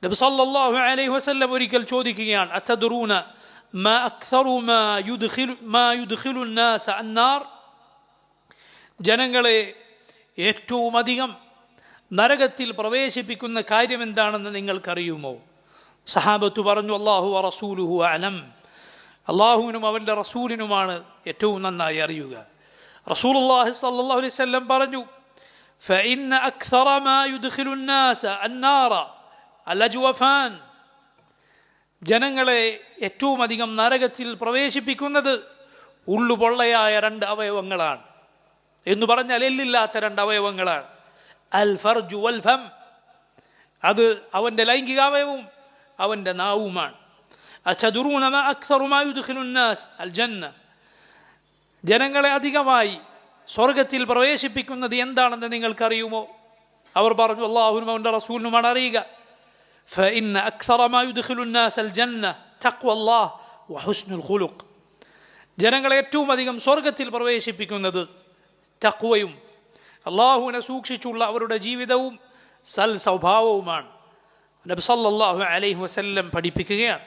നബി സല്ലല്ലാഹു അലൈഹി വസല്ലം ഒരിക്കൽ ചോദിക്കുകയാണ്, അതദ്റൂന മാ അക്സറു മാ യുദ്ഖിലു الناس النار, ജനങ്ങളെ ഏറ്റവും അധികം നരകത്തിൽ പ്രവേശിപ്പിക്കുന്ന കാര്യം എന്താണെന്ന് നിങ്ങൾക്കറിയുമോ? സഹാബത്ത് പറഞ്ഞു, അല്ലാഹു വറസൂലുഹു അലം, അള്ളാഹുവിനും അവൻ്റെ റസൂലിനുമാണ് ഏറ്റവും നന്നായി അറിയുക. റസൂലുള്ളാഹി സ്വല്ലല്ലാഹു അലൈഹി വസല്ലം പറഞ്ഞു, فإن أكثر ما يدخل الناس النار الأجوفان, ജനങ്ങളെ ഏറ്റവും അധികം നരകത്തിൽ പ്രവേശിപ്പിക്കുന്നത് ഉള്ളുപൊള്ളയായ രണ്ട് അവയവങ്ങളാണ്. എന്ന് പറഞ്ഞാൽ എല്ലില്ലാത്ത രണ്ട് അവയവങ്ങളാണ്. അൽ ഫർജു വൽ ഫം, അത് അവൻ്റെ ലൈംഗികാവയവും അവൻ്റെ നാവുമാണ്. അതദ്റൂന മാ അക്സറു മാ യുദ്ഖിലു الناس الجنة, ജനങ്ങളെ അധികമായി സ്വർഗത്തിൽ പ്രവേശിപ്പിക്കുന്നത് എന്താണെന്ന് നിങ്ങൾക്കറിയുമോ? അവർ പറഞ്ഞു, അല്ലാഹുവിനും അവൻ്റെ റസൂലിനുമാണ് അറിയുക. فإن أكثر ما يدخل الناس الجنة تقوى الله وحسن الخلق, ജനങ്ങളെ ഏറ്റവും അധികം സ്വർഗത്തിൽ പ്രവേശിപ്പിക്കുന്നത് തഖ്വയും അല്ലാഹുവിനെ സൂക്ഷിച്ചുള്ള അവരുടെ ജീവിതവും സൽ സ്വഭാവവുമാണ്. നബി സല്ലല്ലാഹു അലൈഹി വസല്ലം പഠിപ്പിക്കുകയാണ്,